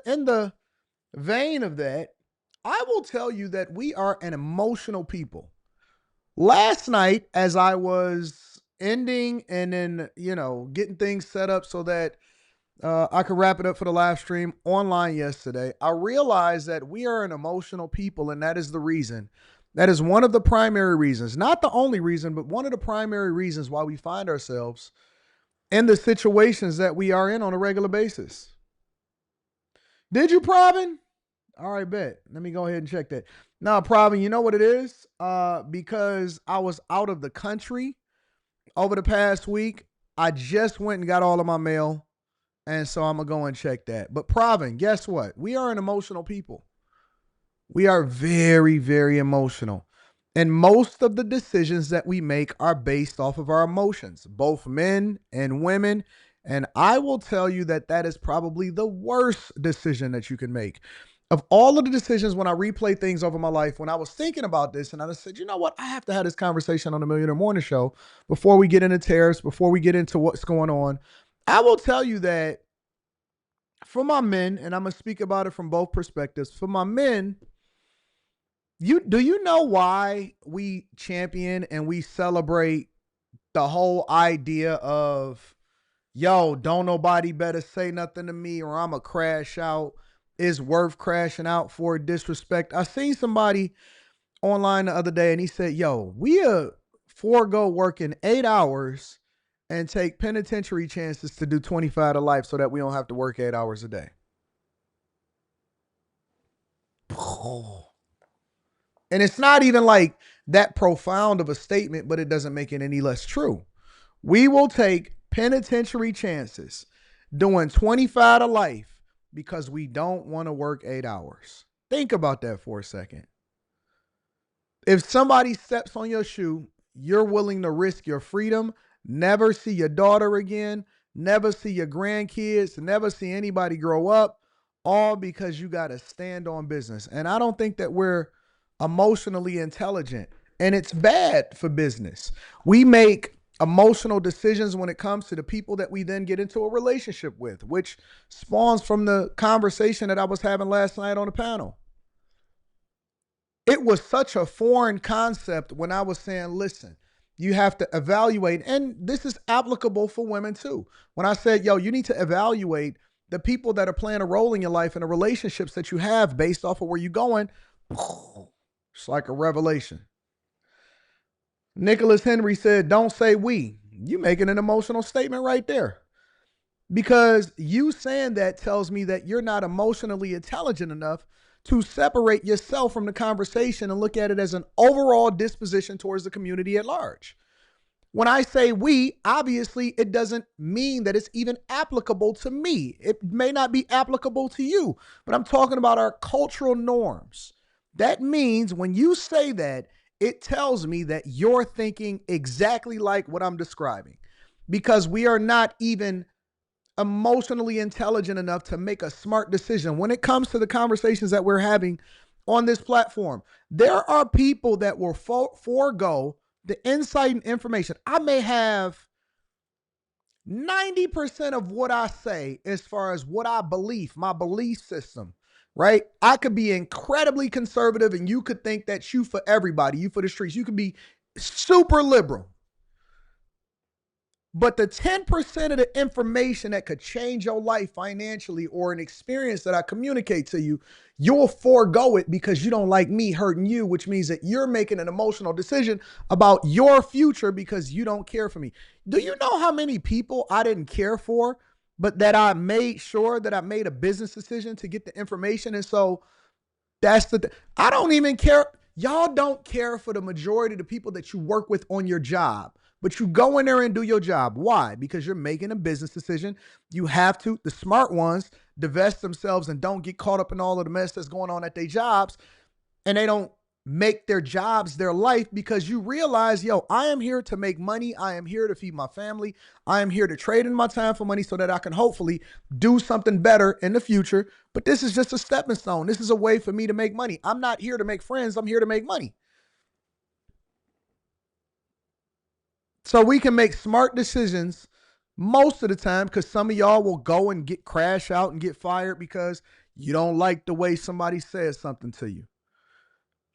in the vein of that, I will tell you that we are an emotional people. Last night, as I was ending and then, getting things set up so that I could wrap it up for the live stream online yesterday, I realized that we are an emotional people, and that is the reason. That is one of the primary reasons, not the only reason, but one of the primary reasons why we find ourselves in the situations that we are in on a regular basis. Did you, Probin? All right, bet. Let me go ahead and check that. Now, Probin, you know what it is? Because I was out of the country over the past week, I just went and got all of my mail. And so I'm going to go and check that. But Pravin, guess what? We are an emotional people. We are very, very emotional. And most of the decisions that we make are based off of our emotions, both men and women. And I will tell you that that is probably the worst decision that you can make. Of all of the decisions, when I replay things over my life, when I was thinking about this, and I said, you know what? I have to have this conversation on the Millionaire Morning Show before we get into tariffs, before we get into what's going on. I will tell you that for my men, and I'm going to speak about it from both perspectives. For my men, do you know why we champion and we celebrate the whole idea of, yo, don't nobody better say nothing to me or I'm going to crash out? Is worth crashing out for disrespect? I seen somebody online the other day and he said, yo, we forego working 8 hours and take penitentiary chances to do 25 to life so that we don't have to work 8 hours a day. And it's not even like that profound of a statement, but it doesn't make it any less true. We will take penitentiary chances doing 25 to life because we don't want to work 8 hours. Think about that for a second. If somebody steps on your shoe, you're willing to risk your freedom, never see your daughter again, never see your grandkids, never see anybody grow up, all because you got to stand on business. And I don't think that we're emotionally intelligent, and it's bad for business. We make emotional decisions when it comes to the people that we then get into a relationship with, which spawns from the conversation that I was having last night on the panel. It was such a foreign concept when I was saying, listen, you have to evaluate, and this is applicable for women too. When I said, yo, you need to evaluate the people that are playing a role in your life and the relationships that you have based off of where you're going, it's like a revelation. Nicholas Henry said, don't say we. You making an emotional statement right there. Because you saying that tells me that you're not emotionally intelligent enough to separate yourself from the conversation and look at it as an overall disposition towards the community at large. When I say we, obviously it doesn't mean that it's even applicable to me. It may not be applicable to you, but I'm talking about our cultural norms. That means when you say that, it tells me that you're thinking exactly like what I'm describing, because we are not even emotionally intelligent enough to make a smart decision when it comes to the conversations that we're having on this platform. There are people that will forego the insight and information. I may have 90% of what I say as far as what I believe, my belief system, right? I could be incredibly conservative and you could think that you for everybody, you for the streets. You could be super liberal. But the 10% of the information that could change your life financially or an experience that I communicate to you, you'll forego it because you don't like me hurting you, which means that you're making an emotional decision about your future because you don't care for me. Do you know how many people I didn't care for, but that I made sure that I made a business decision to get the information? And so that's I don't even care. Y'all don't care for the majority of the people that you work with on your job. But you go in there and do your job. Why? Because you're making a business decision. You have to, the smart ones, divest themselves and don't get caught up in all of the mess that's going on at their jobs. And they don't make their jobs their life because you realize, yo, I am here to make money. I am here to feed my family. I am here to trade in my time for money so that I can hopefully do something better in the future. But this is just a stepping stone. This is a way for me to make money. I'm not here to make friends. I'm here to make money. So we can make smart decisions most of the time, because some of y'all will go and get crash out and get fired because You don't like the way somebody says something to you.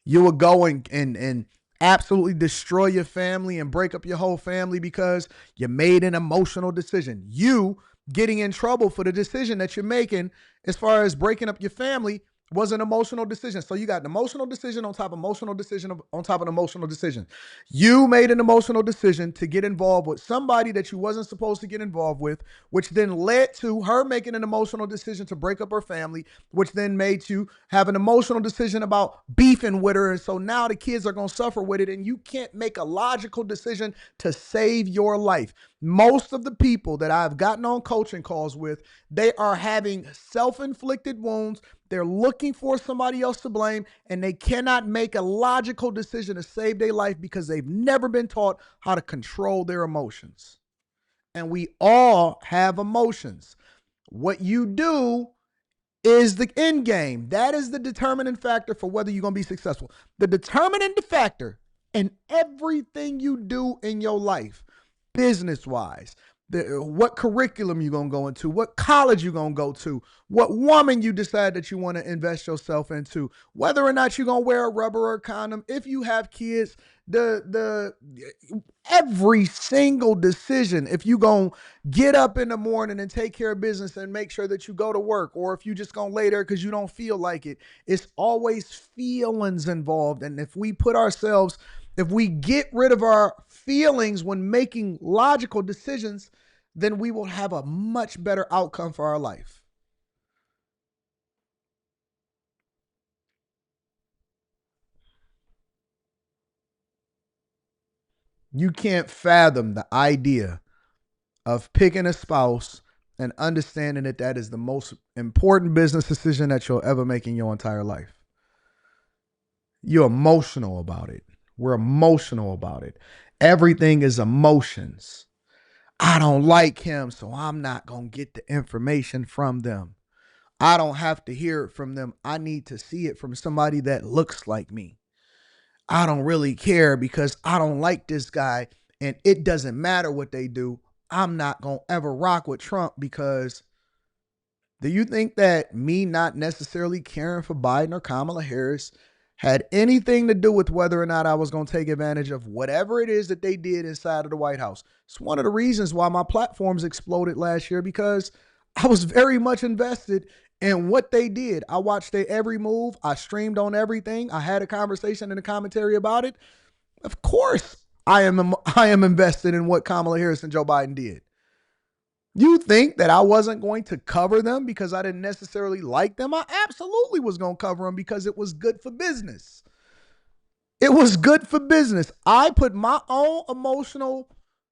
You will go and absolutely destroy your family and break up your whole family because you made an emotional decision. You getting in trouble for the decision that you're making as far as breaking up your family was an emotional decision. So you got an emotional decision on top of emotional decision on top of an emotional decision. You made an emotional decision to get involved with somebody that you wasn't supposed to get involved with, which then led to her making an emotional decision to break up her family, which then made you have an emotional decision about beefing with her. And so now the kids are going to suffer with it, and you can't make a logical decision to save your life. Most of the people that I've gotten on coaching calls with, they are having self-inflicted wounds. They're looking for somebody else to blame, and they cannot make a logical decision to save their life because they've never been taught how to control their emotions. And we all have emotions. What you do is the end game. That is the determining factor for whether you're going to be successful. The determining factor in everything you do in your life, business wise, what curriculum you're going to go into, what college you're going to go to, what woman you decide that you want to invest yourself into, whether or not you're going to wear a rubber or a condom, if you have kids, the every single decision, if you going to get up in the morning and take care of business and make sure that you go to work, or if you just going to lay there because you don't feel like it, it's always feelings involved. And if we get rid of our feelings when making logical decisions, then we will have a much better outcome for our life. You can't fathom the idea of picking a spouse and understanding that that is the most important business decision that you'll ever make in your entire life. You're emotional about it. We're emotional about it. Everything is emotions. I don't like him, so I'm not going to get the information from them. I don't have to hear it from them. I need to see it from somebody that looks like me. I don't really care because I don't like this guy, and it doesn't matter what they do. I'm not going to ever rock with Trump because do you think that me not necessarily caring for Biden or Kamala Harris had anything to do with whether or not I was going to take advantage of whatever it is that they did inside of the White House? It's one of the reasons why my platforms exploded last year, because I was very much invested in what they did. I watched their every move. I streamed on everything. I had a conversation and a commentary about it. Of course, I am invested in what Kamala Harris and Joe Biden did. You think that I wasn't going to cover them because I didn't necessarily like them? I absolutely was going to cover them because it was good for business. It was good for business. I put my own emotional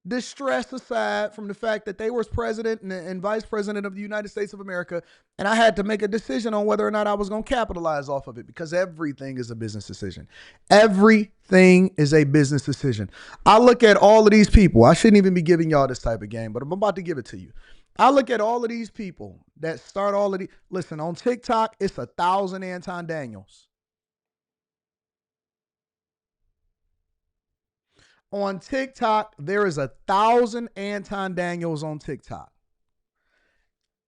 distress aside from the fact that they were president and vice president of the United States of America, and I had to make a decision on whether or not I was going to capitalize off of it, because everything is a business decision. Everything is a business decision. I look at all of these people. I shouldn't even be giving y'all this type of game, but I'm about to give it to you. I look at all of these people that start all of these. Listen, on TikTok, it's 1,000 Anton Daniels. On TikTok, there is 1,000 Anton Daniels on TikTok.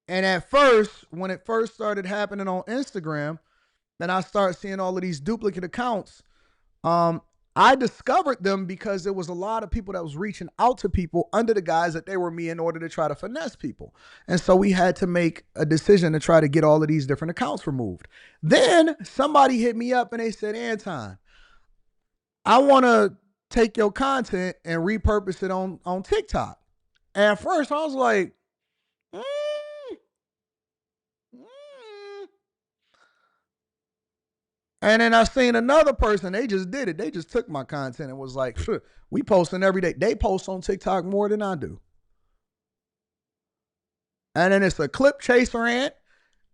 And at first, when it first started happening on Instagram, then I started seeing all of these duplicate accounts. I discovered them because there was a lot of people that was reaching out to people under the guise that they were me in order to try to finesse people. And so we had to make a decision to try to get all of these different accounts removed. Then somebody hit me up and they said, Anton, I want to take your content and repurpose it on TikTok. And at first I was like, mm, mm. And then I seen another person, they just did it. They just took my content and was like, we posting every day. They post on TikTok more than I do. And then it's a clip chaser ant,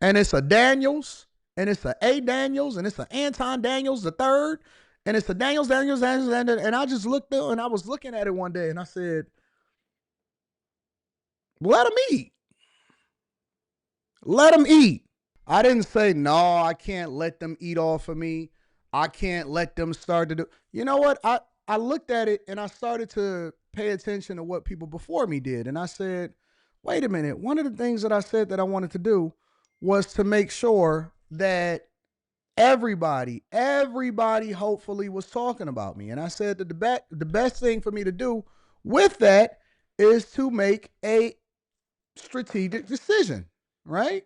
and it's a Daniels, and it's a Daniels, and it's an Anton Daniels the third, and it's a Daniels, and I just looked up and I was looking at it one day and I said, let them eat. Let them eat. I didn't say, no, I can't let them eat off of me. I can't let them start to do. You know what? I looked at it and I started to pay attention to what people before me did. And I said, wait a minute. One of the things that I said that I wanted to do was to make sure that everybody hopefully was talking about me. And I said that the best thing for me to do with that is to make a strategic decision, right?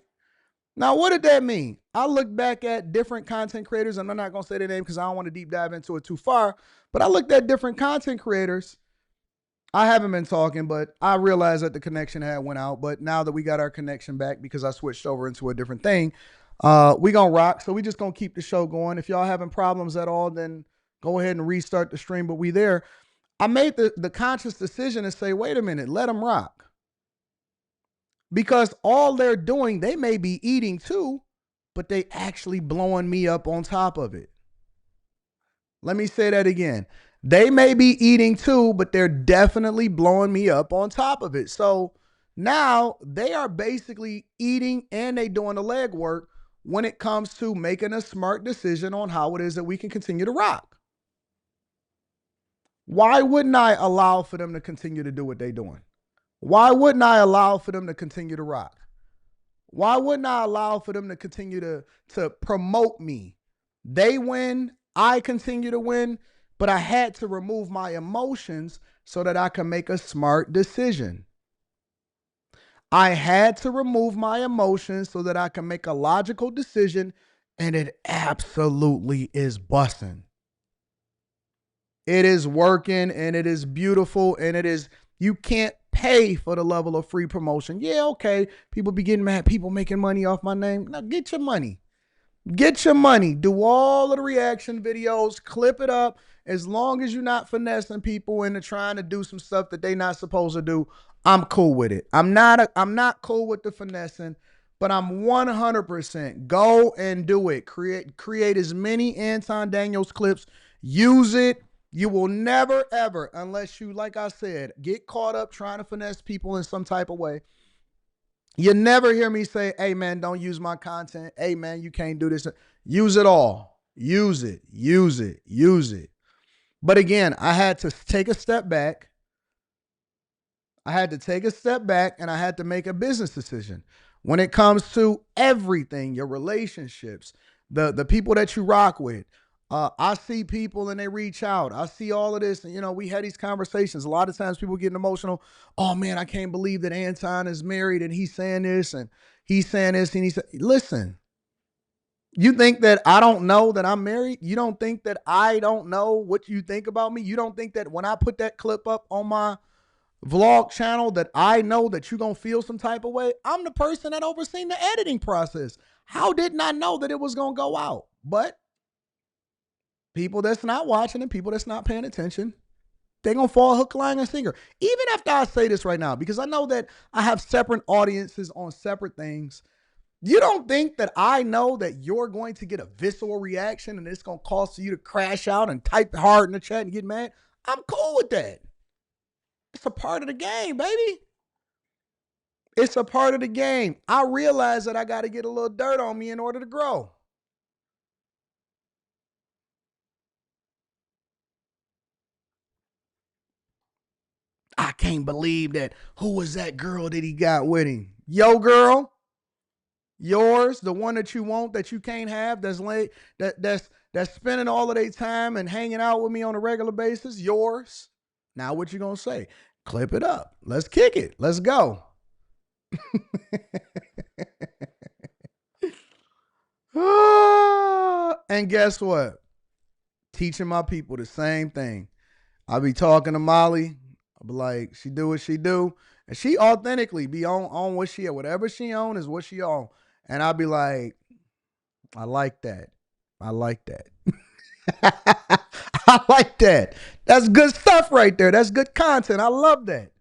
Now, what did that mean? I look back at different content creators, and I'm not going to say their name because I don't want to deep dive into it too far, but I looked at different content creators. I haven't been talking, but I realized that the connection had went out. But now that we got our connection back because I switched over into a different thing, we gonna rock. So we just gonna keep the show going. If y'all having problems at all, then go ahead and restart the stream. But we there. I made the conscious decision to say, wait a minute, let them rock. Because all they're doing, they may be eating too, but they actually blowing me up on top of it. Let me say that again. They may be eating too, but they're definitely blowing me up on top of it. So now they are basically eating and they doing the legwork when it comes to making a smart decision on how it is that we can continue to rock. Why wouldn't I allow for them to continue to do what they're doing? Why wouldn't I allow for them to continue to rock? Why wouldn't I allow for them to continue to promote me? They win, I continue to win, but I had to remove my emotions so that I can make a smart decision. I had to remove my emotions so that I can make a logical decision, and it absolutely is busting. It is working, and it is beautiful, and it is, you can't pay for the level of free promotion. Yeah, okay, people be getting mad, people making money off my name. Now get your money. Get your money. Do all of the reaction videos, clip it up. As long as you're not finessing people into trying to do some stuff that they not supposed to do, I'm cool with it. I'm not cool with the finessing, but I'm 100% go and do it. Create as many Anton Daniels clips. Use it. You will never ever, unless you, like I said, get caught up trying to finesse people in some type of way. You never hear me say, hey, man, don't use my content. Hey, man, you can't do this. Use it all. Use it. Use it. Use it. But again, I had to take a step back. I had to take a step back and I had to make a business decision. When it comes to everything, your relationships, the people that you rock with, I see people and they reach out. I see all of this, and we had these conversations. A lot of times people getting emotional. Oh man, I can't believe that Anton is married and he's saying this and he's saying this and listen. You think that I don't know that I'm married? You don't think that I don't know what you think about me? You don't think that when I put that clip up on my vlog channel that I know that you're going to feel some type of way? I'm the person that overseen the editing process. How didn't I know that it was going to go out? But people that's not watching and people that's not paying attention, they're going to fall hook, line, and sinker. Even after I say this right now, because I know that I have separate audiences on separate things. You don't think that I know that you're going to get a visceral reaction and it's going to cause you to crash out and type hard in the chat and get mad? I'm cool with that. It's a part of the game, baby. It's a part of the game. I realize that I got to get a little dirt on me in order to grow. I can't believe that. Who was that girl that he got with him? Yo, girl. Yours, the one that you want that you can't have, that's late, that's spending all of their time and hanging out with me on a regular basis. Yours. Now what you gonna say? Clip it up. Let's kick it. Let's go. And guess what? Teaching my people the same thing. I be talking to Molly. I be like, she do what she do. And she authentically be on what she, whatever she on is what she on. And I be like, I like that. I like that. I like that. That's good stuff right there. That's good content. I love that.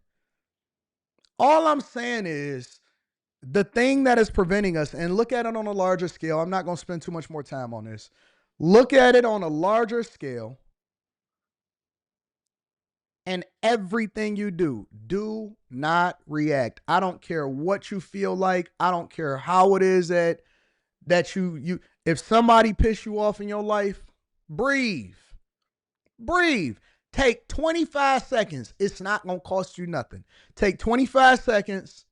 All I'm saying is the thing that is preventing us, and look at it on a larger scale. I'm not going to spend too much more time on this. Look at it on a larger scale. And everything you do not react. I don't care what you feel like. I don't care how it is that you if somebody piss you off in your life, breathe. Breathe. Take 25 seconds. It's not going to cost you nothing. Take 25 seconds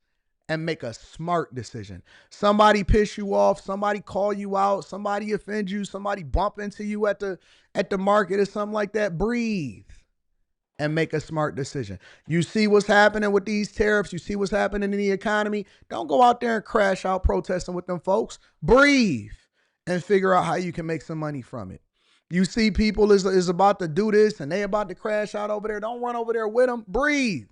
and make a smart decision. Somebody piss you off, somebody call you out, somebody offend you, somebody bump into you at the market or something like that. Breathe and make a smart decision. You see what's happening with these tariffs, you see what's happening in the economy. Don't go out there and crash out protesting with them folks. Breathe and figure out how you can make some money from it. You see people is about to do this and they about to crash out over there. Don't run over there with them. Breathe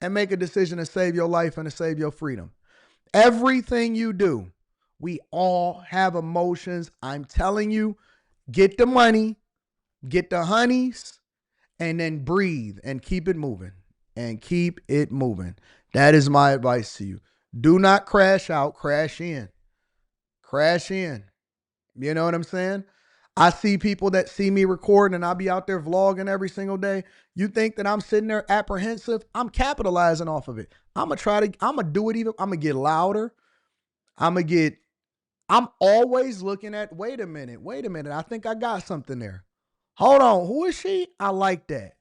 and make a decision to save your life and to save your freedom. Everything you do, we all have emotions. I'm telling you, get the money, get the honeys, and then breathe and keep it moving. And keep it moving. That is my advice to you. Do not crash out, crash in. Crash in. You know what I'm saying? I see people that see me recording and I'll be out there vlogging every single day. You think that I'm sitting there apprehensive? I'm capitalizing off of it. I'm gonna do it even. I'm gonna get louder. I'm always looking at, wait a minute. I think I got something there. Hold on. Who is she? I like that.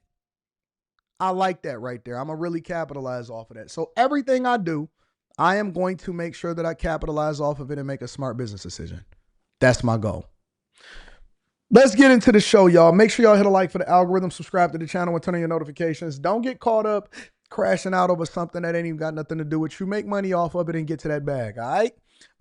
I like that right there. I'm gonna really capitalize off of that. So everything I do, I am going to make sure that I capitalize off of it and make a smart business decision. That's my goal. Let's get into the show, y'all. Make sure y'all hit a like for the algorithm, subscribe to the channel, and turn on your notifications. Don't get caught up crashing out over something that ain't even got nothing to do with you. Make money off of it and get to that bag, all right?